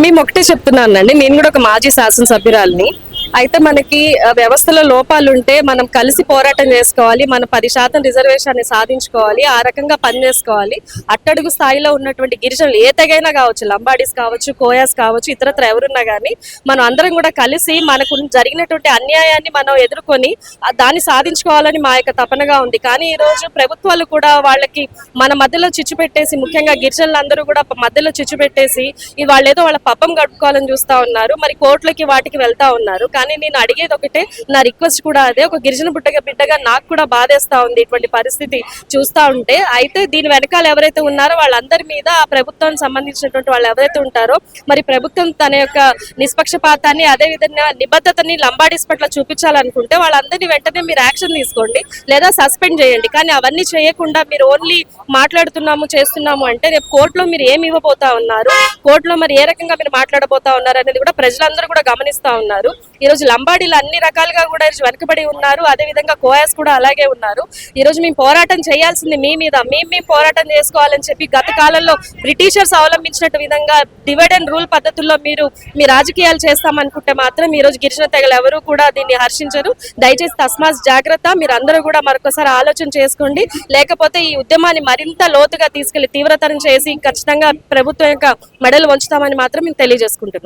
మేము ఒకటే చెప్తున్నానండి, నేను కూడా ఒక మాజీ శాసనసభ్యురాలిని. అయితే మనకి వ్యవస్థలో లోపాలు ఉంటే మనం కలిసి పోరాటం చేసుకోవాలి, మన 10% రిజర్వేషన్ సాధించుకోవాలి, ఆ రకంగా పనిచేసుకోవాలి. అట్టడుగు స్థాయిలో ఉన్నటువంటి గిరిజనులు ఏ తెగైనా కావచ్చు, లంబాడీస్ కావచ్చు, కోయాస్ కావచ్చు, ఇతరత్ర ఎవరున్నా కానీ మనం అందరం కూడా కలిసి మనకు జరిగినటువంటి అన్యాయాన్ని మనం ఎదుర్కొని దాన్ని సాధించుకోవాలని మా యొక్క తపనగా ఉంది. కానీ ఈ రోజు ప్రభుత్వాలు కూడా వాళ్ళకి మన మధ్యలో చిచ్చు పెట్టేసి, ముఖ్యంగా గిరిజనులందరూ కూడా మధ్యలో చిచ్చు పెట్టేసి వాళ్ళు ఏదో వాళ్ళ పబ్బం గడుపుకోవాలని చూస్తా ఉన్నారు. మరి కోర్టులకి వాటికి వెళ్తా ఉన్నారు. కానీ నేను అడిగేది ఒకటే, నా రిక్వెస్ట్ కూడా అదే. ఒక గిరిజన బిడ్డగా నాకు కూడా బాధేస్తా ఉంది ఇటువంటి పరిస్థితి చూస్తా ఉంటే. అయితే దీని వెనకాల ఎవరైతే ఉన్నారో వాళ్ళందరి మీద ఆ ప్రభుత్వానికి సంబంధించినటువంటి వాళ్ళు ఎవరైతే ఉంటారో, మరి ప్రభుత్వం తన యొక్క నిష్పక్షపాతాన్ని, అదే విధంగా నిబద్ధతని లంబాడీస్ పట్ల చూపించాలనుకుంటే వాళ్ళందరినీ వెంటనే మీరు యాక్షన్ తీసుకోండి, లేదా సస్పెండ్ చేయండి. కానీ అవన్నీ చేయకుండా మీరు ఓన్లీ మాట్లాడుతున్నాము, చేస్తున్నాము అంటే రేపు కోర్టులో మీరు ఏమి ఇవ్వబోతా ఉన్నారు, కోర్టులో మరి ఏ రకంగా మీరు మాట్లాడబోతా ఉన్నారు అనేది కూడా ప్రజలందరూ కూడా గమనిస్తా ఉన్నారు. ఈ రోజు లంబాడీలు అన్ని రకాలుగా కూడా వెనుకబడి ఉన్నారు, అదే విధంగా కోయాస్ కూడా అలాగే ఉన్నారు. ఈ రోజు మేము పోరాటం చేయాల్సింది మీ మీద, మేము పోరాటం చేసుకోవాలని చెప్పి గత కాలంలో బ్రిటిషర్స్ అవలంబించినట్టు విధంగా డివైడ్ అండ్ రూల్ పద్ధతుల్లో మీరు మీ రాజకీయాలు చేస్తామనుకుంటే మాత్రం ఈ రోజు గిరిజన తెగలు ఎవరు కూడా దీన్ని హర్షించరు. దయచేసి తస్మాత్ జాగ్రత్త, మీరు అందరూ కూడా మరొకసారి ఆలోచన చేసుకోండి. లేకపోతే ఈ ఉద్యమాన్ని మరింత లోతుగా తీసుకెళ్లి తీవ్రతరం చేసి ఖచ్చితంగా ప్రభుత్వం యొక్క మెడలు వంచుతామని మాత్రం మేము తెలియజేసుకుంటున్నాం.